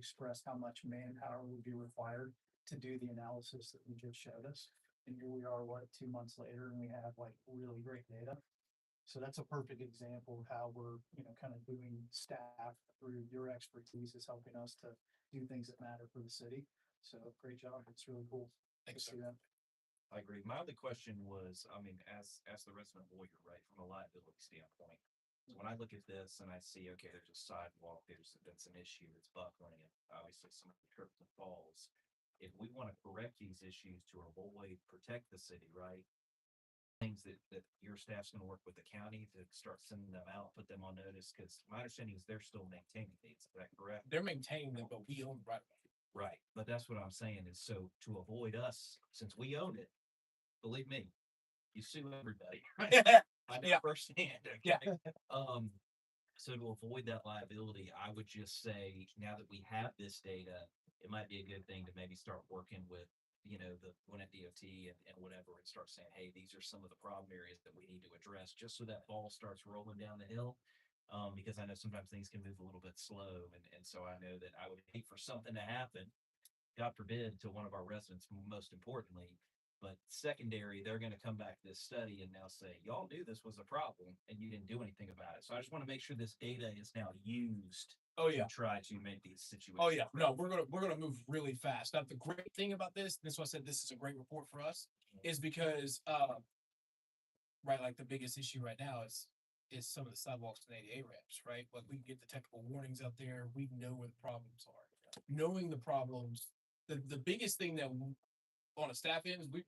expressed how much manpower would be required to do the analysis that you just showed us. And here we are, what, 2 months later, and we have like really great data. So that's a perfect example of how we're, kind of doing staff through your expertise is helping us to do things that matter for the city. So great job. It's really cool to Thanks, see that. I agree. My other question was, I mean, as the resident lawyer, right, from a liability standpoint. So when I look at this and I see, okay, there's a sidewalk, there's that's an issue, it's buckling, and obviously someone trips and falls. If we want to correct these issues to avoid, protect the city, right? Things that your staff's gonna work with the county to start sending them out, put them on notice, because my understanding is they're still maintaining these, is that correct? they're maintaining them, but we own the right. Right, but that's what I'm saying is, so to avoid us, since we own it, believe me, you sue everybody. I know Yeah. firsthand, Yeah. okay? So to avoid that liability, I would just say, now that we have this data, it might be a good thing to maybe start working with, the Gwinnett DOT and whatever, and start saying, hey, these are some of the problem areas that we need to address, just so that ball starts rolling down the hill. Because I know sometimes things can move a little bit slow, and so I know that I would hate for something to happen, God forbid, to one of our residents, most importantly. But secondary, they're gonna come back to this study and now say, y'all knew this was a problem and you didn't do anything about it. So I just wanna make sure this data is now used Oh, to yeah. try to make these situations. Oh, yeah. No, we're gonna move really fast. Now, the great thing about this, is why I said this is a great report for us, is because, right, like the biggest issue right now is some of the sidewalks and ADA ramps, right? Like we can get the technical warnings out there. We know where the problems are. Knowing the problems, the biggest thing that on a staff end is we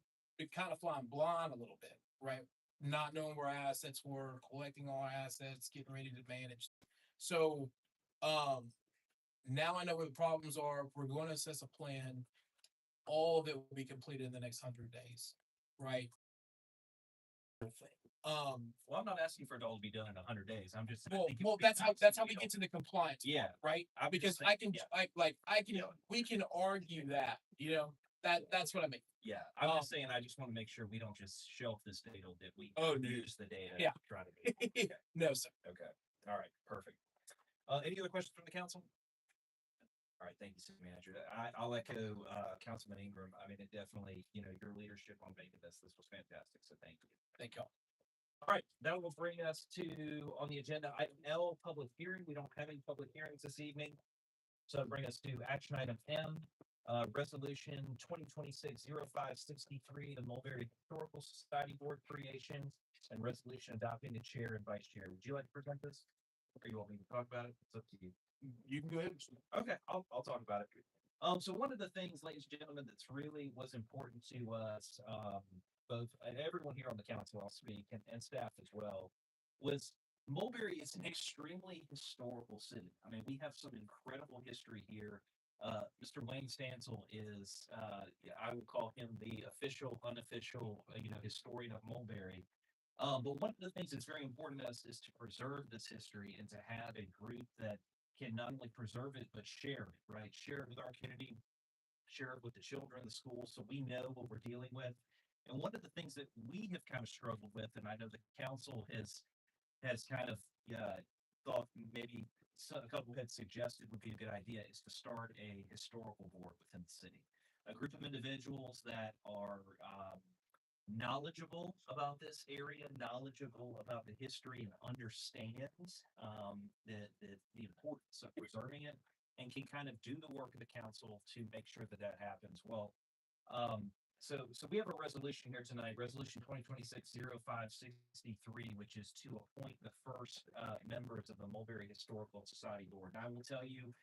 kind of flying blind a little bit, right? Not knowing where our assets were, collecting all our assets, getting ready to manage. So, now I know where the problems are. We're going to assess a plan. All of it will be completed in the next 100 days, right? Well, I'm not asking for it all to be done in 100 days. I'm just. I Well, think it well, would be that's how nice that's if how we we don't- get to the compliance, Yeah, right? I'm Because just I saying, can, yeah. we can argue that, that's what I mean. Yeah, I'm just saying, I just wanna make sure we don't just shelf this data, that we Oh, no. use the data Yeah. to try to. Okay, No, sir. okay, all right, perfect. Any other questions from the council? All right, thank you, city manager. I'll echo, Councilman Ingram. I mean, it definitely, your leadership on making this was fantastic, so thank you. Thank y'all. All right, that will bring us to, on the agenda, item L, public hearing. We don't have any public hearings this evening. So it'll bring us to action item M, resolution 2026-0563, the Mulberry Historical Society Board creation, and resolution adopting the chair and vice chair. Would you like to present this? Or you want me to talk about it? It's up to you. You can go ahead. Okay, I'll talk about it. So one of the things, ladies and gentlemen, that's really was important to us, both and everyone here on the council, I'll speak, and staff as well, was Mulberry is an extremely historical city. I mean, we have some incredible history here. Mr. Wayne Stansel is, I would call him the official, unofficial, historian of Mulberry. But one of the things that's very important to us is to preserve this history and to have a group that can not only preserve it, but share it, right? Share it with our community, share it with the children in the schools so we know what we're dealing with. And one of the things that we have kind of struggled with, and I know the council has kind of thought maybe a couple had suggested would be a good idea, is to start a historical board within the city. A group of individuals that are knowledgeable about this area, knowledgeable about the history, and understands the importance of preserving it, and can kind of do the work of the council to make sure that that happens. Well, so we have a resolution here tonight, resolution 2026-0563, which is to appoint the first members of the Mulberry Historical Society Board. And I will tell you,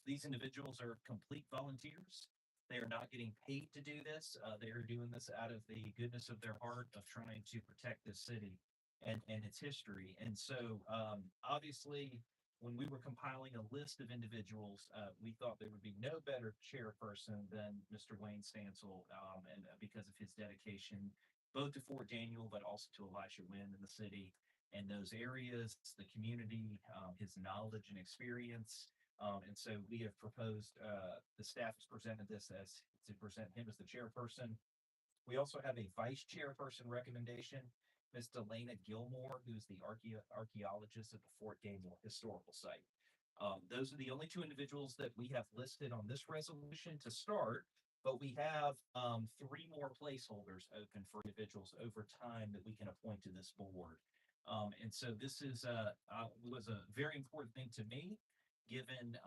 these individuals are complete volunteers. They are not getting paid to do this. They are doing this out of the goodness of their heart of trying to protect this city and its history. And so, obviously, when we were compiling a list of individuals, we thought there would be no better chairperson than Mr. Wayne Stansel, and because of his dedication, both to Fort Daniel, but also to Elisha Wynn in the city and those areas, the community, his knowledge and experience. And so we have proposed, the staff has presented this as to present him as the chairperson. We also have a vice chairperson recommendation, Ms. Delana Gilmore, who's the archaeologist at the Fort Daniel Historical Site. Those are the only two individuals that we have listed on this resolution to start. But we have, three more placeholders open for individuals over time that we can appoint to this board. And so this is was a very important thing to me, given,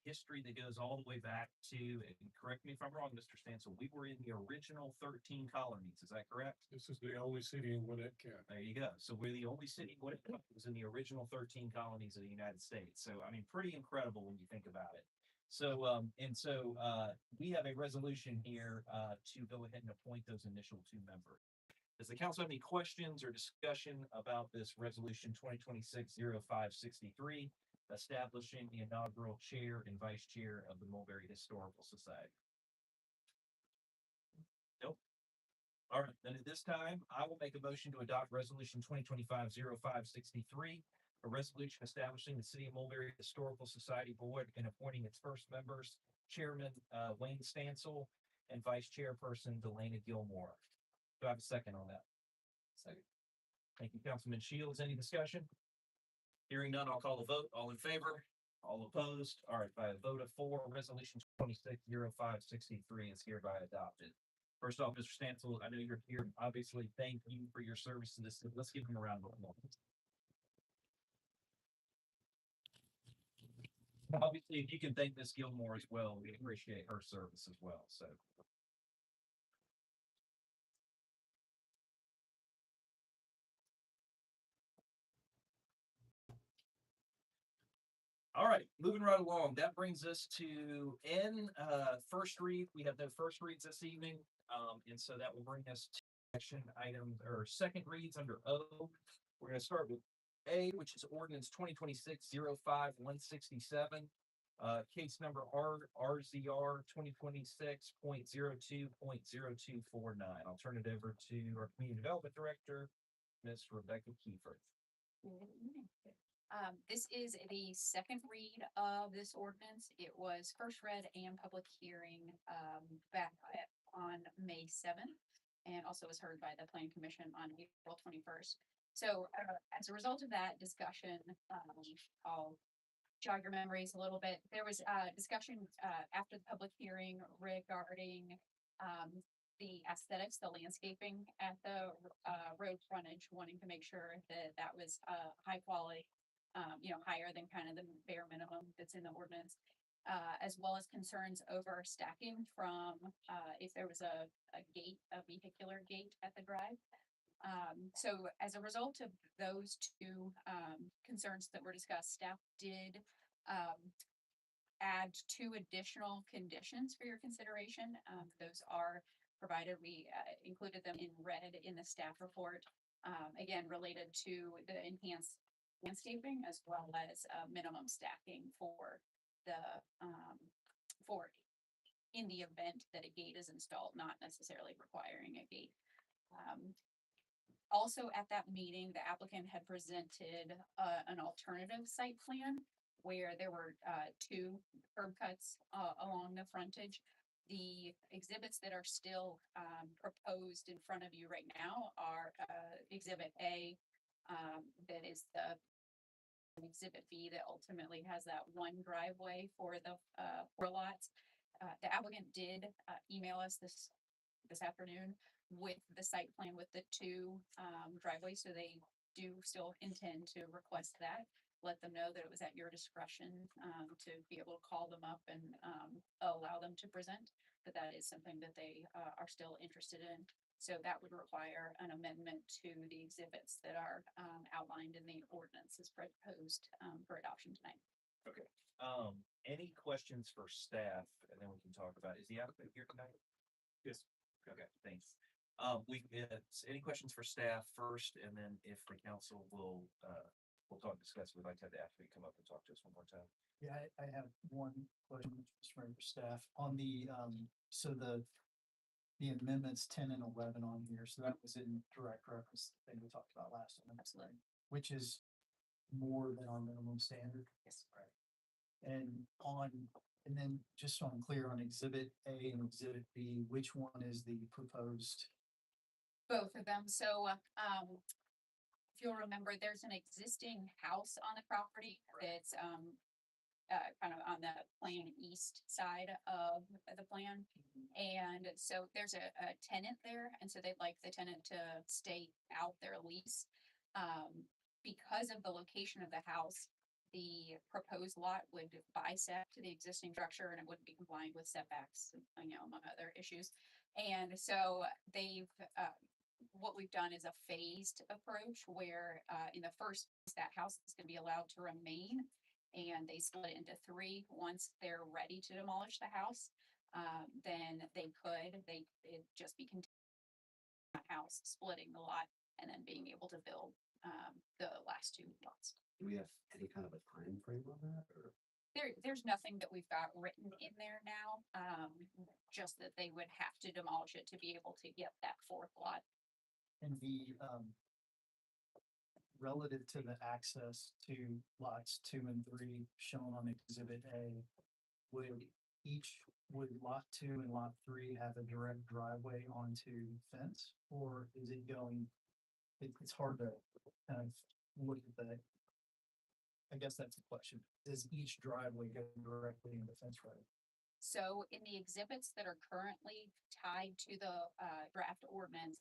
history that goes all the way back to, and correct me if I'm wrong, Mr. Stansel, we were in the original 13 colonies, is that correct? This is the only city in Gwinnett County. There you go. So we're the only city, what it was in the original 13 colonies of the United States. So, I mean, pretty incredible when you think about it. So, we have a resolution here, to go ahead and appoint those initial two members. Does the council have any questions or discussion about this resolution 2026-0563, establishing the inaugural chair and vice chair of the Mulberry Historical Society? Nope. All right, then at this time, I will make a motion to adopt resolution 2025-0563, a resolution establishing the City of Mulberry Historical Society Board and appointing its first members, Chairman Wayne Stansel and Vice Chairperson Delana Gilmore. Do I have a second on that? Second. Thank you, Councilman Shields. Any discussion? Hearing none, I'll call the vote. All in favor? All opposed? All right, by a vote of 4, resolution 26-0563 is hereby adopted. First off, Mr. Stansel, I know you're here. Obviously, thank you for your service to this. Let's give him a round of applause. Obviously, if you can thank Ms. Gilmore as well, we appreciate her service as well, so. All right, moving right along, that brings us to first read. We have no first reads this evening. And so that will bring us to action items or second reads under O. We're gonna start with A, which is ordinance 2026-05-167. Case number RZR 2026.02.0249. I'll turn it over to our Community Development Director, Ms. Rebecca Kiefer. This is the second read of this ordinance. It was first read and public hearing, back on May 7th, and also was heard by the Planning Commission on April 21st. So, as a result of that discussion, I'll jog your memories a little bit. There was discussion after the public hearing regarding the aesthetics, the landscaping at the road frontage, wanting to make sure that that was high quality, higher than kind of the bare minimum that's in the ordinance, as well as concerns over stacking from if there was a gate, a vehicular gate at the drive. So as a result of those two concerns that were discussed, staff did add 2 additional conditions for your consideration. Those are provided. We included them in red in the staff report, again, related to the enhanced landscaping as well as minimum stacking for the for in the event that a gate is installed, not necessarily requiring a gate. Also at that meeting, the applicant had presented an alternative site plan where there were 2 curb cuts along the frontage. The exhibits that are still proposed in front of you right now are Exhibit A, that is the Exhibit B that ultimately has that one driveway for the 4 lots. The applicant did email us this afternoon with the site plan with the 2 driveways, so they do still intend to request that. Let them know that it was at your discretion to be able to call them up and allow them to present, but that is something that they are still interested in. So that would require an amendment to the exhibits that are outlined in the ordinance as proposed for adoption tonight. Okay. Any questions for staff? And then we can talk about, is the applicant here tonight? Yes. Okay, thanks. Any questions for staff first, and then if the council will, we'll discuss, we'd like to have the applicant come up and talk to us one more time. Yeah, I have one question just for staff on the, so the amendments 10 and 11 on here. So that was in direct reference to the thing we talked about last time. Absolutely. Which is more than our minimum standard. Yes. Right. And then just so I'm clear on Exhibit A and Exhibit B, which one is the proposed? Both of them. So, if you'll remember, there's an existing house on the property that's kind of on the plan east side of the plan. And so there's a tenant there, and so they'd like the tenant to stay out their lease. Because of the location of the house, the proposed lot would bisect the existing structure and it wouldn't be complying with setbacks, among other issues. And so they've, what we've done is a phased approach where, in the first, that house is gonna be allowed to remain. And they split it into three. Once they're ready to demolish the house, then it'd just be house, splitting the lot and then being able to build, the last two lots. Do we have any kind of a time frame on that, or? There's nothing that we've got written in there now, just that they would have to demolish it to be able to get that fourth lot. And relative to the access to lots 2 and 3 shown on exhibit A, would lot 2 and lot 3 have a direct driveway onto fence? Or is it going, it's hard to kind of look at that. I guess that's the question. Does each driveway go directly into fence road? So in the exhibits that are currently tied to the draft ordinance,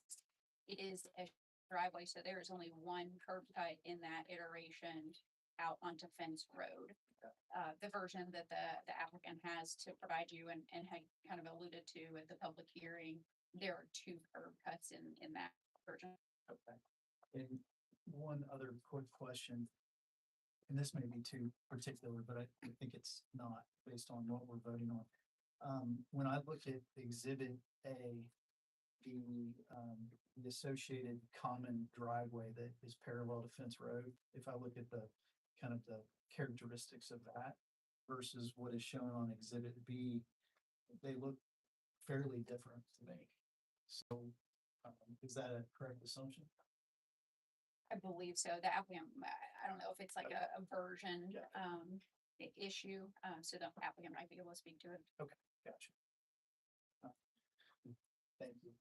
it is a driveway, so there is only one curb cut in that iteration out onto Fence Road. The version that the applicant has to provide you and had kind of alluded to at the public hearing, there are two curb cuts in that version. Okay. And one other quick question, and this may be too particular, but I think it's not based on what we're voting on. When I look at exhibit A, the associated common driveway that is parallel to Fence Road, if I look at the kind of the characteristics of that versus what is shown on exhibit B, they look fairly different to me. So, is that a correct assumption? I believe so. The applicant, I don't know if it's like a version, Yeah. Issue, so the applicant might be able to speak to it. Gotcha. Thank you.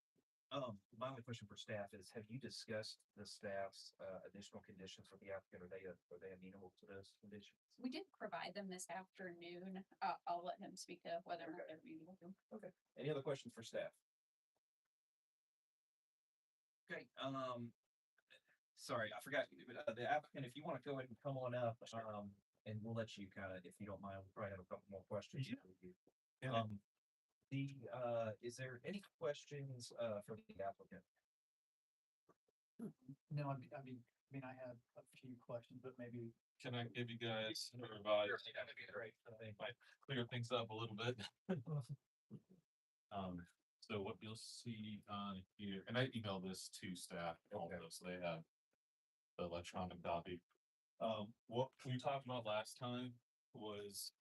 My only question for staff is, have you discussed the staff's, additional conditions with the applicant? Are they amenable to those conditions? We did provide them this afternoon. I'll let him speak to whether or not they're meeting with them. Okay. Any other questions for staff? Okay, sorry, I forgot, the applicant, if you want to go ahead and come on up, and we'll let you kind of, if you don't mind, we'll probably have a couple more questions. Yeah. Is there any questions, for the applicant? No, I mean, I have a few questions, but maybe. Can I give you guys a revise? That'd be great. I think. Might clear things up a little bit. So what you'll see on here, and I emailed this to staff also, so they have the electronic copy. What we talked about last time was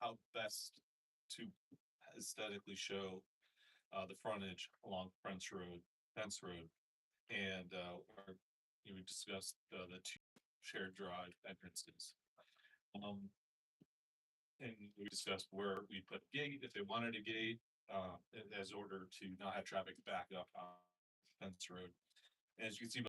how best to aesthetically show the frontage along Fence Road. And we discussed the two shared drive entrances. And we discussed where we put a gate, if they wanted a gate, as order to not have traffic back up on Fence Road. As you can see